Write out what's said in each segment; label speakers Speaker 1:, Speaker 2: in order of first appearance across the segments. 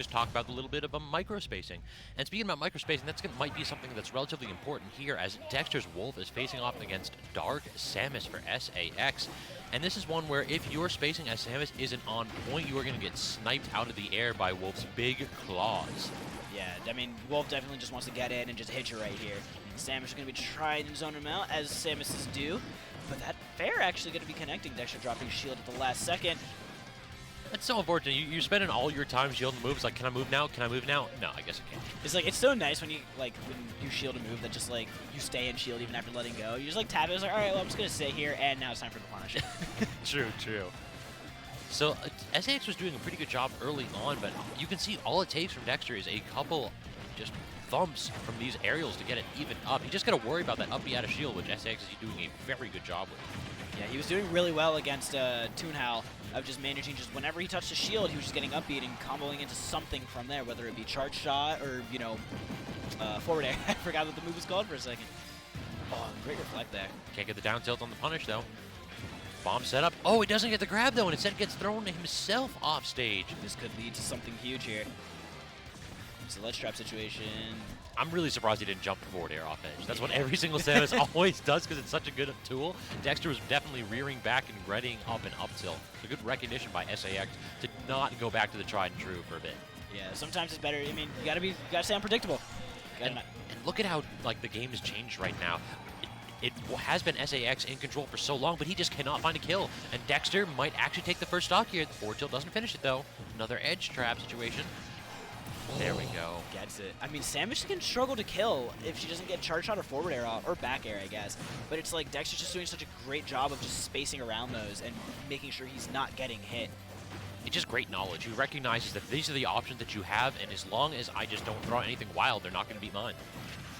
Speaker 1: just talk about a little bit about microspacing. And speaking about microspacing, might be something that's relatively important here, as Dexter's Wolf is facing off against Dark Samus for SAX. And this is one where if your spacing as Samus isn't on point, you are going to get sniped out of the air by Wolf's big claws.
Speaker 2: Yeah, I mean, Wolf definitely just wants to get in and just hit you right here. Samus is going to be trying to zone him out, as Samus do. But that fair actually going to be connecting. Dexter dropping shield at the last second.
Speaker 1: That's so unfortunate. You're spending all your time shielding moves. Like, can I move now? Can I move now? No, I guess I can't.
Speaker 2: It's like, it's so nice when you shield a move that just like you stay in shield even after letting go. You just like tap it. It's like, all right, well, I'm just gonna sit here, and now it's time for the punish.
Speaker 1: True. So SAX was doing a pretty good job early on, but you can see all it takes from Dexter is a couple just thumps from these aerials to get it even up. You just got to worry about that up B out of shield, which SAX is doing a very good job with.
Speaker 2: Yeah, he was doing really well against Toonhowl of just managing whenever he touched the shield, he was just getting upbeat and comboing into something from there, whether it be charge shot or, you know, forward air. I forgot what the move was called for a second. Oh, great reflect there.
Speaker 1: Can't get the down tilt on the punish, though. Bomb setup. Oh, he doesn't get the grab, though, and instead gets thrown himself off stage.
Speaker 2: This could lead to something huge here. It's a ledge trap situation.
Speaker 1: I'm really surprised he didn't jump forward air off edge. That's what every single Samus always does because it's such a good tool. Dexter was definitely rearing back and readying up and up tilt. It's a good recognition by SAX to not go back to the tried and true for a bit.
Speaker 2: Yeah, sometimes it's better. I mean, you gotta stay unpredictable.
Speaker 1: And look at how like the game has changed right now. It has been SAX in control for so long, but he just cannot find a kill. And Dexter might actually take the first stock here. The forward tilt doesn't finish it though. Another edge trap situation. There we go.
Speaker 2: Gets it. I mean, Samus can struggle to kill if she doesn't get charge shot or forward air off, or back air, I guess. But it's like Dexter's just doing such a great job of just spacing around those and making sure he's not getting hit.
Speaker 1: It's just great knowledge. He recognizes that these are the options that you have, and as long as I just don't throw out anything wild, they're not going to beat mine.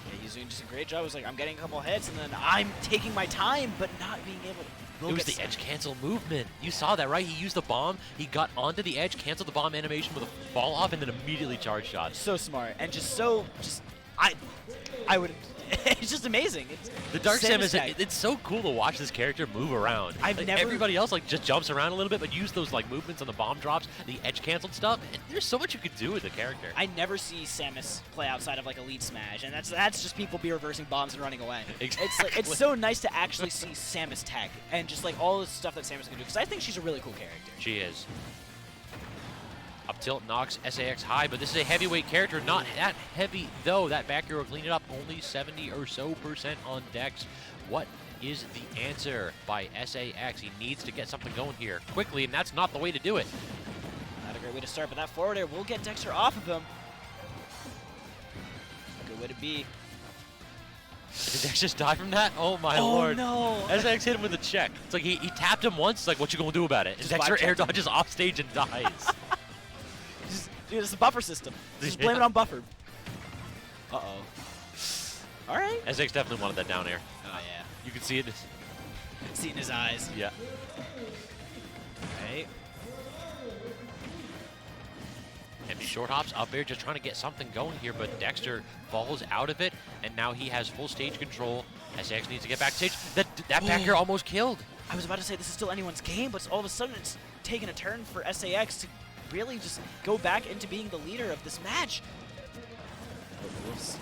Speaker 2: Yeah, he's doing just a great job. It's like, I'm getting a couple hits, and then I'm taking my time, but not being able to.
Speaker 1: It was the edge cancel movement. You saw that, right? He used the bomb, he got onto the edge, canceled the bomb animation with a fall off, and then immediately charge shot.
Speaker 2: So smart, and I would, it's just amazing. It's
Speaker 1: the Dark Samus, it's so cool to watch this character move around. Everybody else like just jumps around a little bit, but use those like movements on the bomb drops, the edge canceled stuff, and there's so much you could do with the character.
Speaker 2: I never see Samus play outside of like a lead smash, and that's just people be reversing bombs and running away.
Speaker 1: Exactly.
Speaker 2: It's so nice to actually see Samus tech and just like all the stuff that Samus can do, because I think she's a really cool character.
Speaker 1: She is. Up tilt knocks SAX high, but this is a heavyweight character. Not that heavy, though. That back arrow cleaned it up. Only 70 or so % on Dex. What is the answer by SAX? He needs to get something going here quickly, and that's not the way to do it.
Speaker 2: Not a great way to start, but that forward air will get Dexter off of him. Good way to be.
Speaker 1: Did Dex just die from that? Oh, my lord.
Speaker 2: Oh, no.
Speaker 1: SAX hit him with a check. It's like he tapped him once. It's like, what you gonna do about it? And Dexter air dodges off stage and dies.
Speaker 2: Dude, it's a buffer system. Just blame it on buffer. Uh-oh. All right.
Speaker 1: SAX definitely wanted that down air.
Speaker 2: Oh, yeah.
Speaker 1: You can see it.
Speaker 2: See it in his eyes.
Speaker 1: Yeah.
Speaker 2: Right.
Speaker 1: Empty short hops up there, just trying to get something going here, but Dexter falls out of it, and now he has full stage control. SAX needs to get backstage. That back air almost killed.
Speaker 2: I was about to say this is still anyone's game, but all of a sudden it's taken a turn for SAX to really just go back into being the leader of this match.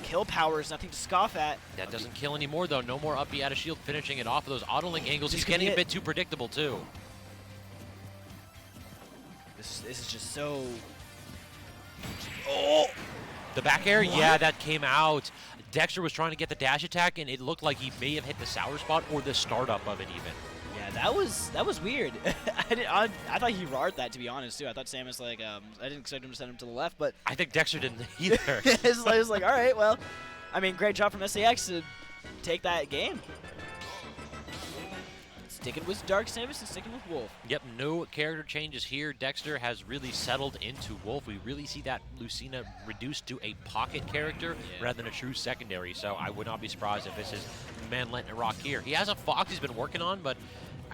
Speaker 2: Kill power is nothing to scoff at.
Speaker 1: That doesn't kill anymore, though. No more up B out of shield, finishing it off of those auto-link angles. He's getting a bit too predictable, too.
Speaker 2: This is just so...
Speaker 1: Oh! The back air? What? Yeah, that came out. Dexter was trying to get the dash attack, and it looked like he may have hit the sour spot or the startup of it, even.
Speaker 2: Yeah, that was weird. I thought he roared that, to be honest, too. I thought Samus, like, I didn't expect him to send him to the left, but...
Speaker 1: I think Dexter didn't either.
Speaker 2: I was like, all right, well, I mean, great job from SAX to take that game. Sticking with Dark Samus and sticking with Wolf.
Speaker 1: Yep, no character changes here. Dexter has really settled into Wolf. We really see that Lucina reduced to a pocket character rather than a true secondary, so I would not be surprised if this is man letting it rock here. He has a Fox he's been working on, but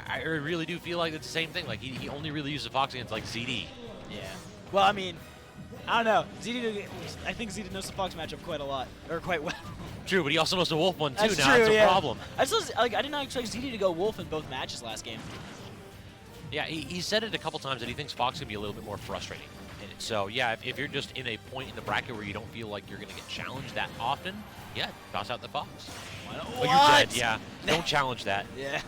Speaker 1: I really do feel like it's the same thing. Like, he only really uses Fox against, like, ZD.
Speaker 2: Yeah. Well, I mean, I don't know. I think ZD knows the Fox matchup quite a lot, or quite well.
Speaker 1: True, but he also knows the Wolf one, too.
Speaker 2: That's
Speaker 1: now.
Speaker 2: True,
Speaker 1: That's a problem.
Speaker 2: I did not expect ZD to go Wolf in both matches last game.
Speaker 1: Yeah, he said it a couple times that he thinks Fox can be a little bit more frustrating. So yeah, if you're just in a point in the bracket where you don't feel like you're going to get challenged that often, yeah, toss out the fox. Oh, you're dead. Yeah, don't challenge that.
Speaker 2: Yeah.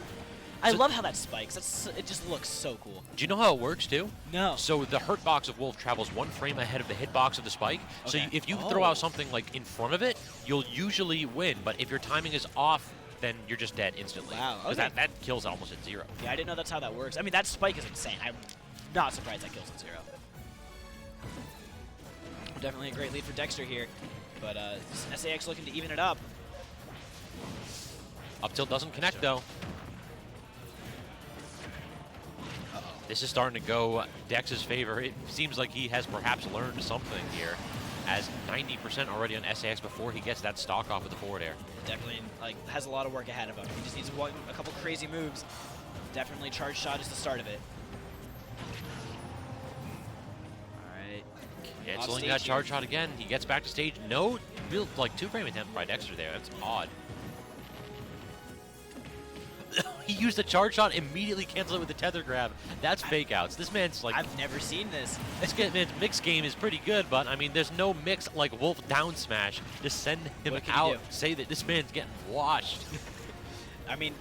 Speaker 2: I love how that spikes. It just looks so cool.
Speaker 1: Do you know how it works too?
Speaker 2: No.
Speaker 1: So the hurt box of Wolf travels 1 frame ahead of the hitbox of the spike.
Speaker 2: Okay.
Speaker 1: So if you throw out something like in front of it, you'll usually win. But if your timing is off, then you're just dead instantly.
Speaker 2: Wow. Okay.
Speaker 1: Because that kills almost at 0.
Speaker 2: Yeah, I didn't know that's how that works. I mean, that spike is insane. I'm not surprised that kills at 0. Definitely a great lead for Dexter here, but SAX looking to even it up.
Speaker 1: Up tilt doesn't connect though. This is starting to go Dex's favor. It seems like he has perhaps learned something here, as 90% already on SAX before he gets that stock off with the forward air.
Speaker 2: Definitely has a lot of work ahead of him. He just needs a couple crazy moves. Definitely charge shot is the start of it.
Speaker 1: Canceling that charge shot again. He gets back to stage. No real 2-frame attempt by Dexter there. That's odd. He used the charge shot, immediately canceled it with the tether grab. That's fake outs. This man's
Speaker 2: I've never seen this.
Speaker 1: This man's mix game is pretty good, but I mean, there's no mix like Wolf down smash to send him out. Say that this man's getting washed.
Speaker 2: I mean,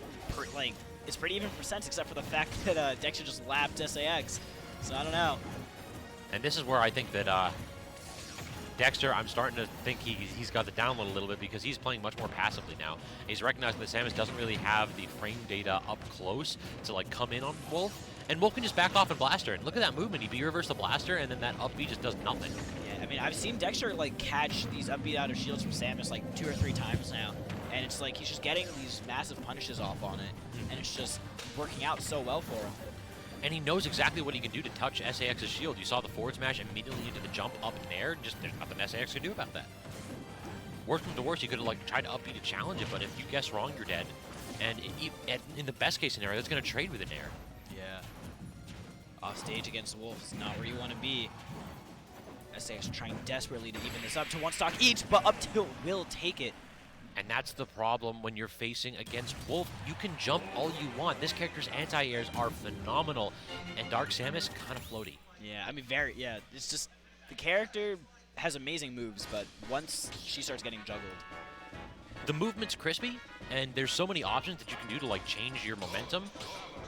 Speaker 2: it's pretty even percents except for the fact that Dexter just lapped SAX. So I don't know.
Speaker 1: And this is where I think that Dexter, I'm starting to think he's got the download a little bit because he's playing much more passively now. He's recognizing that Samus doesn't really have the frame data up close to come in on Wolf, and Wolf can just back off and blast her. And look at that movement. He B-reversed the blaster, and then that up B just does nothing.
Speaker 2: Yeah, I mean, I've seen Dexter catch these up B out of shields from Samus 2 or 3 times now, and it's he's just getting these massive punishes off on it, and it's just working out so well for him.
Speaker 1: And he knows exactly what he can do to touch SAX's shield. You saw the forward smash immediately into the jump up in air. Just there's nothing SAX can do about that. Worst comes to worst, you could have tried to up B to challenge it, but if you guess wrong, you're dead. And in the best case scenario, that's going to trade with an air.
Speaker 2: Yeah. Off stage against Wolf is not where you want to be. SAX trying desperately to even this up to 1 stock each, but up tilt will take it.
Speaker 1: And that's the problem when you're facing against Wolf. You can jump all you want. This character's anti-airs are phenomenal. And Dark Samus, kind of floaty.
Speaker 2: Yeah, I mean, it's just, the character has amazing moves, but once she starts getting juggled.
Speaker 1: The movement's crispy, and there's so many options that you can do to change your momentum,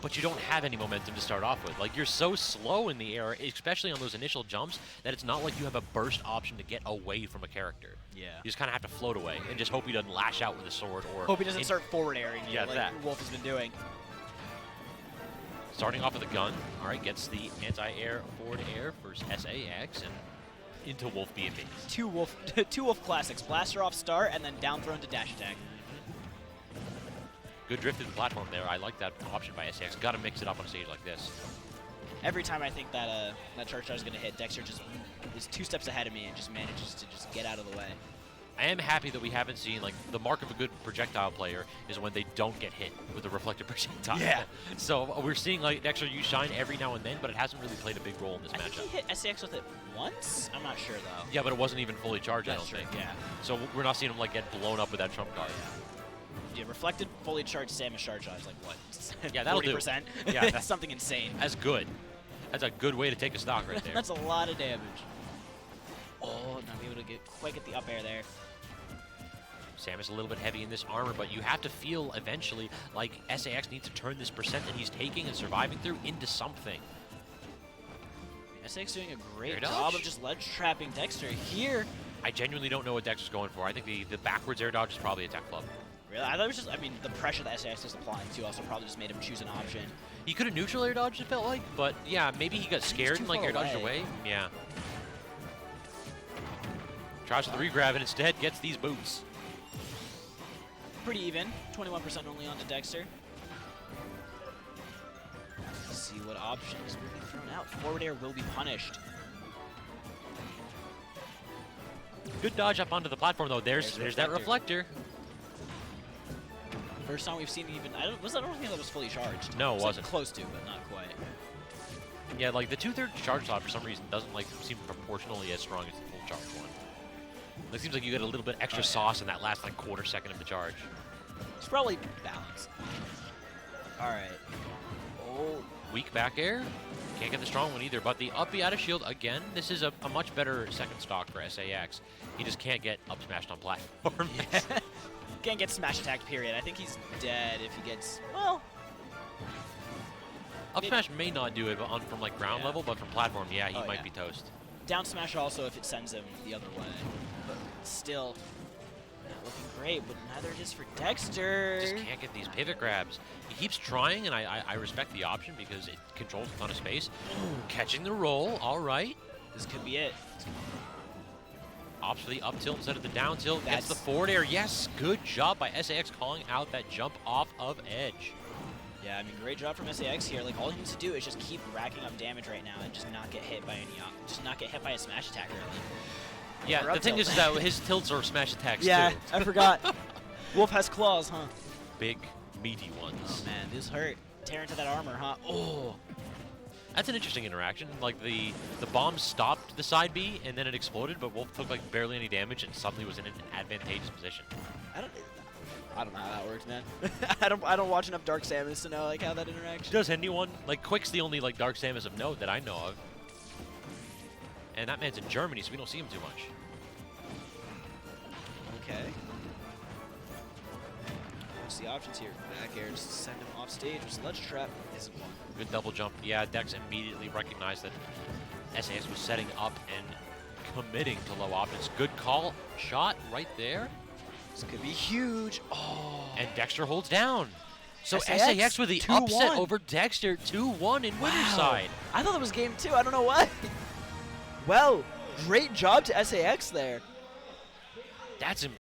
Speaker 1: but you don't have any momentum to start off with. You're so slow in the air, especially on those initial jumps, that it's not like you have a burst option to get away from a character.
Speaker 2: Yeah.
Speaker 1: You just kind of have to float away and just hope he doesn't lash out with a sword or...
Speaker 2: Hope he doesn't start forward airing you,
Speaker 1: that
Speaker 2: Wolf has been doing.
Speaker 1: Starting off with a gun. All right, gets the anti-air forward air for SAX and into Wolf B&B.
Speaker 2: Two Wolf classics. Blaster off start and then down throw into dash attack.
Speaker 1: Good drift through the platform there. I like that option by SAX. Got to mix it up on a stage like this.
Speaker 2: Every time I think that that charge shot is going to hit, Dexter just is 2 steps ahead of me and just manages to just get out of the way.
Speaker 1: I am happy that we haven't seen, the mark of a good projectile player is when they don't get hit with a reflected projectile.
Speaker 2: Yeah.
Speaker 1: So we're seeing, Dexter use Shine every now and then, but it hasn't really played a big role in this matchup.
Speaker 2: I think he hit SAX with it once? I'm not sure, though.
Speaker 1: Yeah, but it wasn't even fully charged, I don't think.
Speaker 2: Yeah.
Speaker 1: So we're not seeing him, get blown up with that trump card.
Speaker 2: Yeah, reflected, fully charged Samus charge shot is what?
Speaker 1: Yeah, that'll
Speaker 2: 40%?
Speaker 1: do. Yeah,
Speaker 2: that's something insane.
Speaker 1: That's good. That's a good way to take a stock right there.
Speaker 2: That's a lot of damage. Oh, not be able to quite get the up air there.
Speaker 1: Samus a little bit heavy in this armor, but you have to feel eventually like SAX needs to turn this percent that he's taking and surviving through into something.
Speaker 2: SAX doing a great job of just ledge trapping Dexter here.
Speaker 1: I genuinely don't know what Dexter's going for. I think the backwards air dodge is probably a tech club.
Speaker 2: Really? I thought it was just, the pressure that SAX was applying too also probably just made him choose an option.
Speaker 1: He could have neutral air dodged, it felt like, but yeah, maybe he got scared and air dodged away. Yeah. Tries to the regrab and instead gets these boots.
Speaker 2: Pretty even. 21% only onto Dexter. Let's see what options will be thrown out. Forward air will be punished.
Speaker 1: Good dodge up onto the platform though. There's that reflector.
Speaker 2: First time we've seen even. I don't think that was fully charged.
Speaker 1: No, it wasn't.
Speaker 2: Close to, but not quite.
Speaker 1: Yeah, the 2/3 charge slot for some reason doesn't seem proportionally as strong as the full charge one. It seems like you get a little bit extra sauce in that last quarter second of the charge.
Speaker 2: It's probably balanced. All right. Oh,
Speaker 1: weak back air. Can't get the strong one either, but the up B out of shield, again, this is a much better second stock for SAS. He just can't get up smashed on platform.
Speaker 2: Yeah. Can't get smash attacked, period. I think he's dead if he gets, well...
Speaker 1: Up smash may not do it from like ground level, but from platform, yeah, he might
Speaker 2: yeah.
Speaker 1: be toast.
Speaker 2: Down smash also if it sends him the other way. But still, not looking great, but neither it is for Dexter.
Speaker 1: Just can't get these pivot grabs. He keeps trying, and I respect the option because it controls a ton of space. Catching the roll, all right.
Speaker 2: This could be it.
Speaker 1: Opts for the up tilt instead of the down tilt. Gets the forward air. Yes, good job by SAS calling out that jump off of edge.
Speaker 2: Yeah, I mean, great job from SAS here. Like, all he needs to do is just keep racking up damage right now and just not get hit by just not get hit by a smash attack early.
Speaker 1: Yeah, the thing is that his tilts are smash attacks too.
Speaker 2: Yeah, I forgot. Wolf has claws, huh?
Speaker 1: Big, meaty ones.
Speaker 2: Oh man, this hurt. Tear into that armor, huh? Oh.
Speaker 1: That's an interesting interaction. Like the bomb stopped the side B and then it exploded, but Wolf took like barely any damage and suddenly was in an advantageous position.
Speaker 2: I don't know how that works, man. I don't watch enough Dark Samus to know like how that interaction.
Speaker 1: Does anyone? Like Quick's the only like Dark Samus of note that I know of, and that man's in Germany, so we don't see him too much.
Speaker 2: Okay. What's the options here? Back air, just send him off stage. Or Sludge Trap isn't one.
Speaker 1: Good double jump. Yeah, Dex immediately recognized that SAS was setting up and committing to low options. Good call. Shot right there.
Speaker 2: This could be huge. Oh.
Speaker 1: And Dexter holds down. So
Speaker 2: SAS
Speaker 1: SAS with the upset over Dexter, 2-1 in winner's side.
Speaker 2: I thought that was game 2. I don't know why. Well, great job to SAS there.
Speaker 1: That's